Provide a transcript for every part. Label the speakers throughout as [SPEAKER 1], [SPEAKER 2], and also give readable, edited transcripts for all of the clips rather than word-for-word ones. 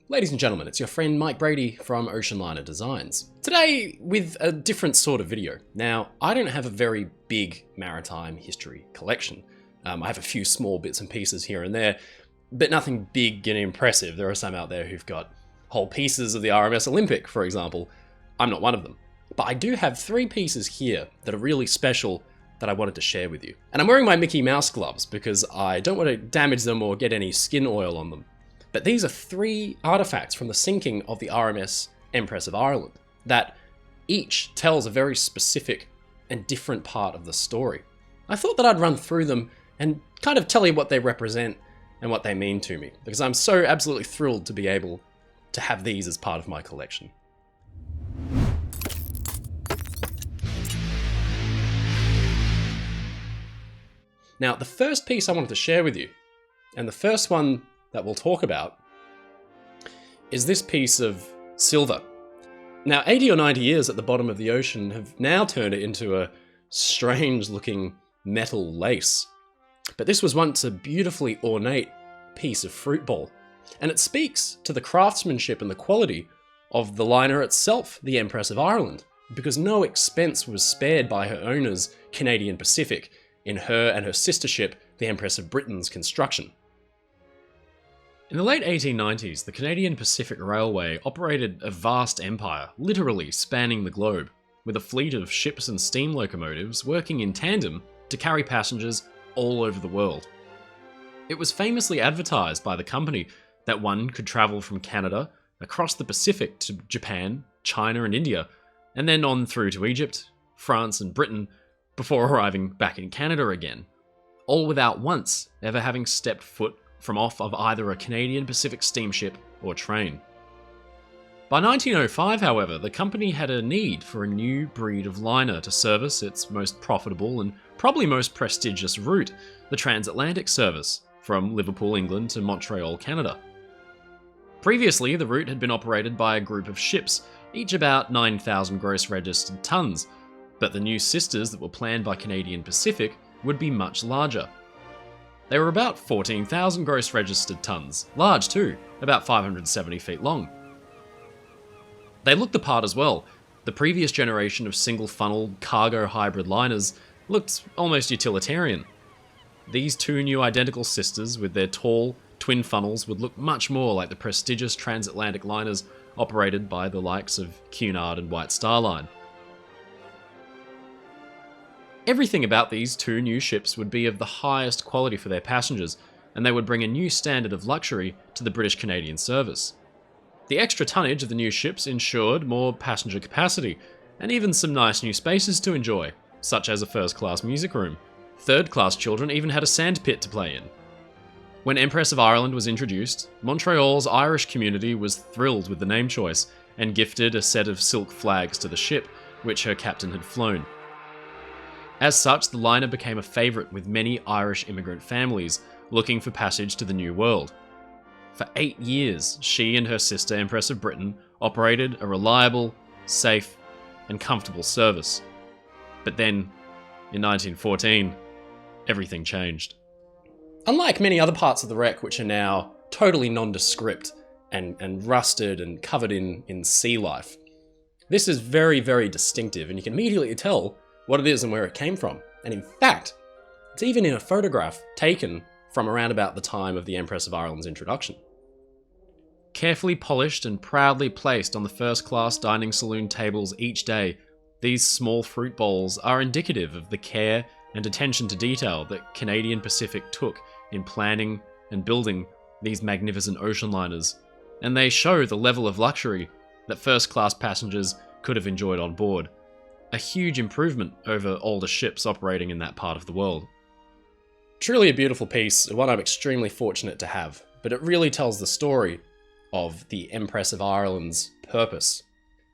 [SPEAKER 1] Ladies and gentlemen, it's your friend Mike Brady from Oceanliner Designs. Today, with a different sort of video. Now, I don't have a very big maritime history collection. I have a few small bits and pieces here and there, but nothing big and impressive. There are some out there who've got whole pieces of the RMS Olympic, for example. I'm not one of them. But I do have 3 pieces here that are really special that I wanted to share with you. And I'm wearing my Mickey Mouse gloves because I don't want to damage them or get any skin oil on them. But these are 3 artifacts from the sinking of the RMS Empress of Ireland that each tells a very specific and different part of the story. I thought that I'd run through them and kind of tell you what they represent and what they mean to me, because I'm so absolutely thrilled to be able to have these as part of my collection. Now, the first piece I wanted to share with you, and the first one that we'll talk about, is this piece of silver. Now, 80 or 90 years at the bottom of the ocean have now turned it into a strange looking metal lace. But this was once a beautifully ornate piece of fruit bowl, and it speaks to the craftsmanship and the quality of the liner itself, the Empress of Ireland, because no expense was spared by her owners, Canadian Pacific, in her and her sister ship, the Empress of Britain's construction. In the late 1890s, the Canadian Pacific Railway operated a vast empire, literally spanning the globe, with a fleet of ships and steam locomotives working in tandem to carry passengers all over the world. It was famously advertised by the company that one could travel from Canada across the Pacific to Japan, China and India, and then on through to Egypt, France and Britain, before arriving back in Canada again, all without once ever having stepped foot from off of either a Canadian Pacific steamship or train. By 1905, however, the company had a need for a new breed of liner to service its most profitable and probably most prestigious route, the transatlantic service from Liverpool, England to Montreal, Canada. Previously, the route had been operated by a group of ships, each about 9,000 gross registered tons, but the new sisters that were planned by Canadian Pacific would be much larger. They were about 14,000 gross registered tons, large too, about 570 feet long. They looked the part as well. The previous generation of single-funnel cargo hybrid liners looked almost utilitarian. These 2 new identical sisters with their tall, twin funnels would look much more like the prestigious transatlantic liners operated by the likes of Cunard and White Star Line. Everything about these 2 new ships would be of the highest quality for their passengers, and they would bring a new standard of luxury to the British-Canadian service. The extra tonnage of the new ships ensured more passenger capacity, and even some nice new spaces to enjoy, such as a first-class music room. Third-class children even had a sandpit to play in. When Empress of Ireland was introduced, Montreal's Irish community was thrilled with the name choice, and gifted a set of silk flags to the ship, which her captain had flown. As such, the liner became a favourite with many Irish immigrant families looking for passage to the New World. For 8 years, she and her sister Empress of Britain operated a reliable, safe, and comfortable service. But then, in 1914, everything changed. Unlike many other parts of the wreck, which are now totally nondescript and rusted and covered in sea life, this is very, very distinctive, and you can immediately tell what it is and where it came from. And in fact, it's even in a photograph taken from around about the time of the Empress of Ireland's introduction. Carefully polished and proudly placed on the first-class dining saloon tables each day, these small fruit bowls are indicative of the care and attention to detail that Canadian Pacific took in planning and building these magnificent ocean liners, and they show the level of luxury that first-class passengers could have enjoyed on board. A huge improvement over older ships operating in that part of the world. Truly a beautiful piece, one I'm extremely fortunate to have, but it really tells the story of the Empress of Ireland's purpose.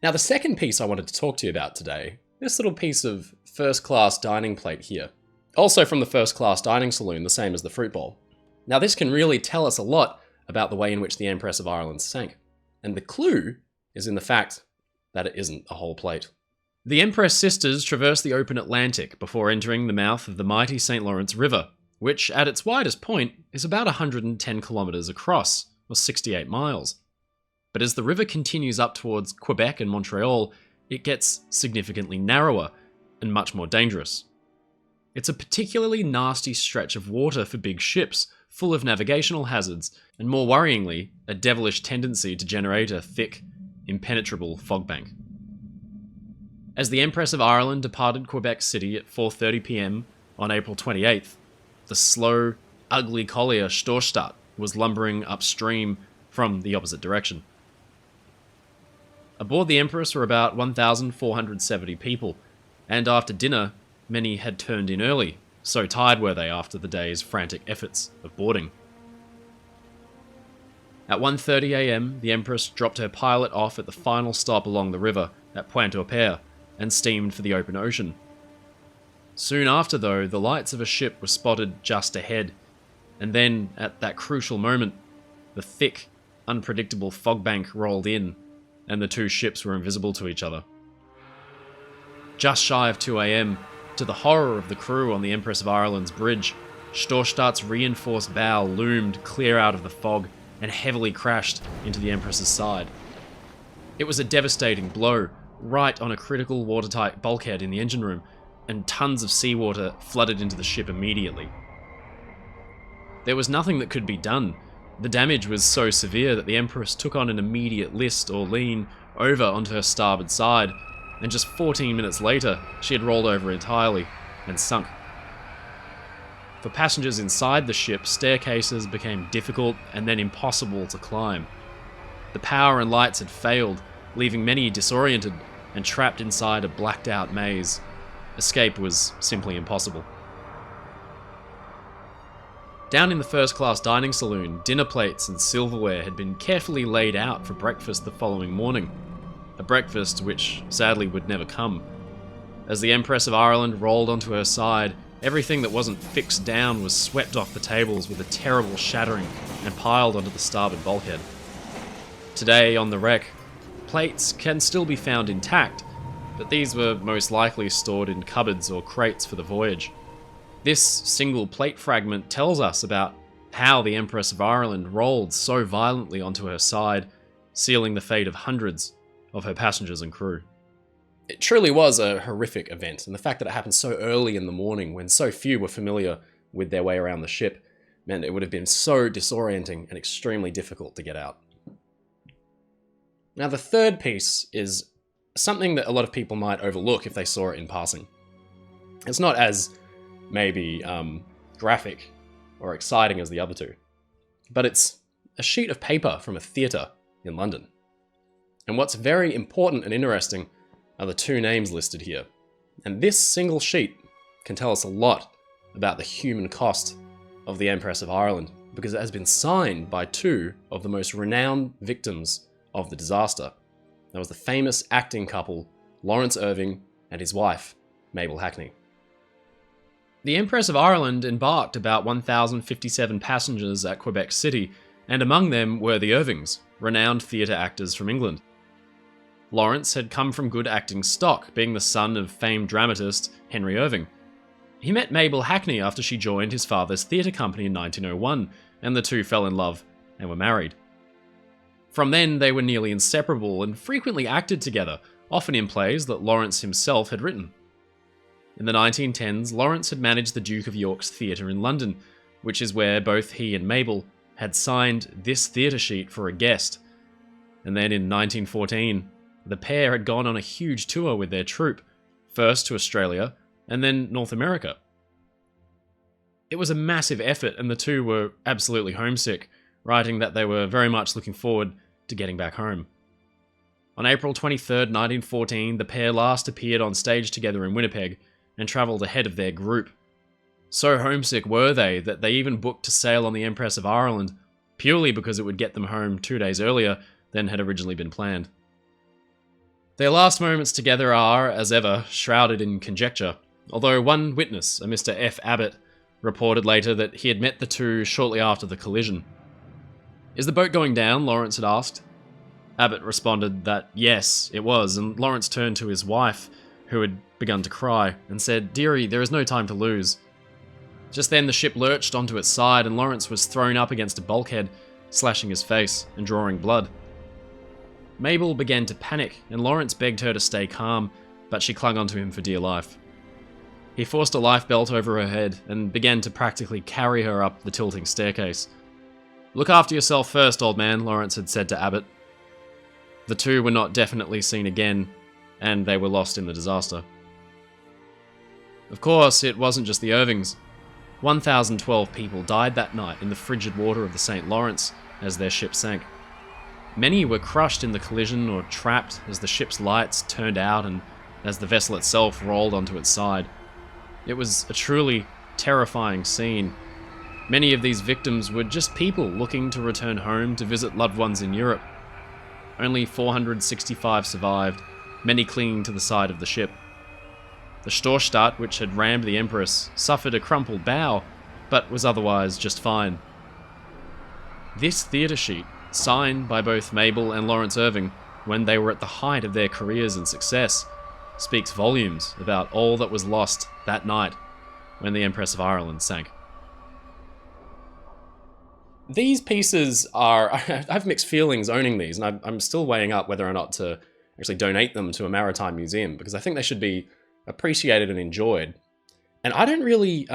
[SPEAKER 1] Now, the second piece I wanted to talk to you about today, this little piece of first-class dining plate here, also from the first-class dining saloon, the same as the fruit bowl. Now, this can really tell us a lot about the way in which the Empress of Ireland sank, and the clue is in the fact that it isn't a whole plate. The Empress sisters traversed the open Atlantic before entering the mouth of the mighty St. Lawrence River, which at its widest point is about 110 kilometers across, or 68 miles. But as the river continues up towards Quebec and Montreal, it gets significantly narrower and much more dangerous. It's a particularly nasty stretch of water for big ships, full of navigational hazards, and more worryingly, a devilish tendency to generate a thick, impenetrable fog bank. As the Empress of Ireland departed Quebec City at 4:30 p.m. on April 28th, the slow, ugly collier Storstad was lumbering upstream from the opposite direction. Aboard the Empress were about 1,470 people, and after dinner, many had turned in early, so tired were they after the day's frantic efforts of boarding. At 1:30 a.m, the Empress dropped her pilot off at the final stop along the river at Pointe-au-Père and steamed for the open ocean. Soon after, though, the lights of a ship were spotted just ahead, and then, at that crucial moment, the thick, unpredictable fog bank rolled in, and the two ships were invisible to each other. Just shy of 2 a.m, to the horror of the crew on the Empress of Ireland's bridge, Storstad's reinforced bow loomed clear out of the fog and heavily crashed into the Empress's side. It was a devastating blow, right on a critical watertight bulkhead in the engine room, and tons of seawater flooded into the ship immediately. There was nothing that could be done. The damage was so severe that the Empress took on an immediate list or lean over onto her starboard side, and just 14 minutes later, she had rolled over entirely and sunk. For passengers inside the ship, staircases became difficult and then impossible to climb. The power and lights had failed, leaving many disoriented and trapped inside a blacked-out maze. Escape was simply impossible. Down in the first-class dining saloon, dinner plates and silverware had been carefully laid out for breakfast the following morning. A breakfast which, sadly, would never come. As the Empress of Ireland rolled onto her side, everything that wasn't fixed down was swept off the tables with a terrible shattering and piled onto the starboard bulkhead. Today, on the wreck, plates can still be found intact, but these were most likely stored in cupboards or crates for the voyage. This single plate fragment tells us about how the Empress of Ireland rolled so violently onto her side, sealing the fate of hundreds of her passengers and crew. It truly was a horrific event, and the fact that it happened so early in the morning when so few were familiar with their way around the ship meant it would have been so disorienting and extremely difficult to get out. Now, the third piece is something that a lot of people might overlook if they saw it in passing. It's not as maybe graphic or exciting as the other two, but it's a sheet of paper from a theatre in London. And what's very important and interesting are the two names listed here. And this single sheet can tell us a lot about the human cost of the Empress of Ireland, because it has been signed by two of the most renowned victims of the disaster. That was the famous acting couple, Lawrence Irving and his wife, Mabel Hackney. The Empress of Ireland embarked about 1,057 passengers at Quebec City, and among them were the Irvings, renowned theatre actors from England. Lawrence had come from good acting stock, being the son of famed dramatist Henry Irving. He met Mabel Hackney after she joined his father's theatre company in 1901, and the two fell in love and were married. From then, they were nearly inseparable and frequently acted together, often in plays that Lawrence himself had written. In the 1910s, Lawrence had managed the Duke of York's theatre in London, which is where both he and Mabel had signed this theatre sheet for a guest. And then in 1914, the pair had gone on a huge tour with their troupe, first to Australia and then North America. It was a massive effort, and the two were absolutely homesick, writing that they were very much looking forward to getting back home. On April 23rd, 1914, the pair last appeared on stage together in Winnipeg and travelled ahead of their group. So homesick were they that they even booked to sail on the Empress of Ireland, purely because it would get them home 2 days earlier than had originally been planned. Their last moments together are, as ever, shrouded in conjecture, although one witness, a Mr. F. Abbott, reported later that he had met the two shortly after the collision. "Is the boat going down?" Lawrence had asked. Abbott responded that yes, it was, and Lawrence turned to his wife, who had begun to cry, and said, "Dearie, there is no time to lose." Just then the ship lurched onto its side and Lawrence was thrown up against a bulkhead, slashing his face and drawing blood. Mabel began to panic, and Lawrence begged her to stay calm, but she clung onto him for dear life. He forced a life belt over her head and began to practically carry her up the tilting staircase. "Look after yourself first, old man," Lawrence had said to Abbott. The two were not definitely seen again, and they were lost in the disaster. Of course, it wasn't just the Irvings. 1,012 people died that night in the frigid water of the St. Lawrence as their ship sank. Many were crushed in the collision or trapped as the ship's lights turned out and as the vessel itself rolled onto its side. It was a truly terrifying scene. Many of these victims were just people looking to return home to visit loved ones in Europe. Only 465 survived, many clinging to the side of the ship. The Storstad, which had rammed the Empress, suffered a crumpled bow, but was otherwise just fine. This theatre sheet, signed by both Mabel and Lawrence Irving when they were at the height of their careers and success, speaks volumes about all that was lost that night when the Empress of Ireland sank. These pieces are... I have mixed feelings owning these, and I'm still weighing up whether or not to actually donate them to a maritime museum, because I think they should be appreciated and enjoyed. And I don't really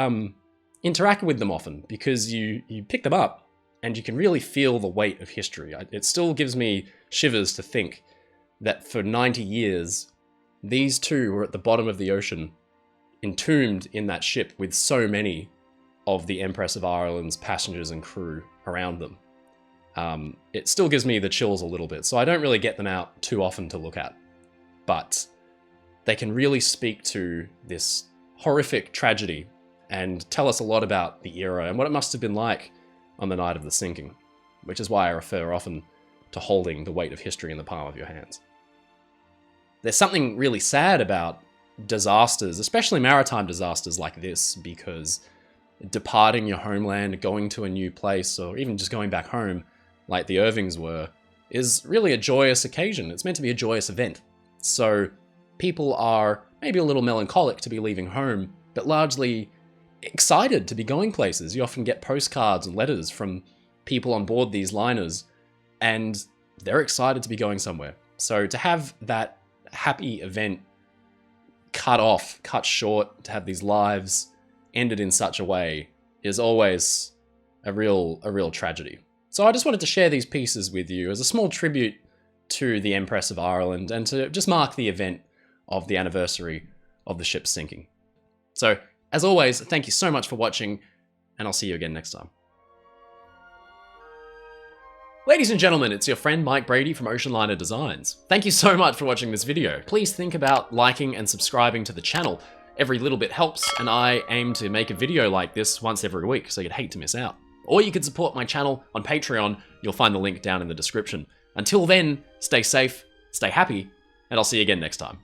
[SPEAKER 1] interact with them often, because you pick them up and you can really feel the weight of history. It still gives me shivers to think that for 90 years, these two were at the bottom of the ocean, entombed in that ship with so many of the Empress of Ireland's passengers and crew around them. It still gives me the chills a little bit, so I don't really get them out too often to look at. But they can really speak to this horrific tragedy and tell us a lot about the era and what it must have been like on the night of the sinking, which is why I refer often to holding the weight of history in the palm of your hands. There's something really sad about disasters, especially maritime disasters like this, because departing your homeland, going to a new place, or even just going back home, like the Irvings were, is really a joyous occasion. It's meant to be a joyous event. So people are maybe a little melancholic to be leaving home, but largely excited to be going places. You often get postcards and letters from people on board these liners, and they're excited to be going somewhere. So to have that happy event cut short, to have these lives ended in such a way, is always a real tragedy. So I just wanted to share these pieces with you as a small tribute to the Empress of Ireland and to just mark the event of the anniversary of the ship sinking. So, as always, thank you so much for watching, and I'll see you again next time. Ladies and gentlemen, it's your friend Mike Brady from Oceanliner Designs. Thank you so much for watching this video. Please think about liking and subscribing to the channel. Every little bit helps, and I aim to make a video like this once every week, so you'd hate to miss out. Or you could support my channel on Patreon. You'll find the link down in the description. Until then, stay safe, stay happy, and I'll see you again next time.